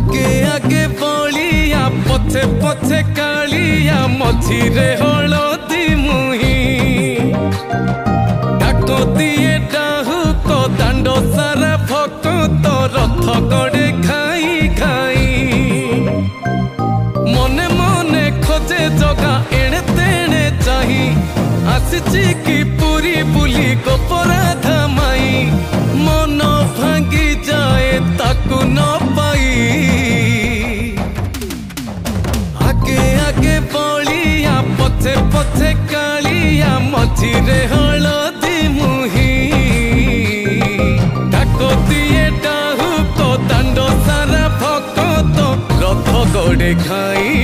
आगे आगे बलिया पथे पथे कालिया मझिरे हलदी मुही डाक दिए डाहुक दांड सारा भक्त रथ गड़े खाई खाई मने मने खोजे जगा एणे तेणे चाही आसिची की पूरी बुली गोपराधा माई मन भांगी जाए ताकू न पाई आगे आगे बलिया पथे पथे कालिया मझिरे हलदी मुही डाक दिए डाहुक दांड सारा भक्त रथ गड़े खाई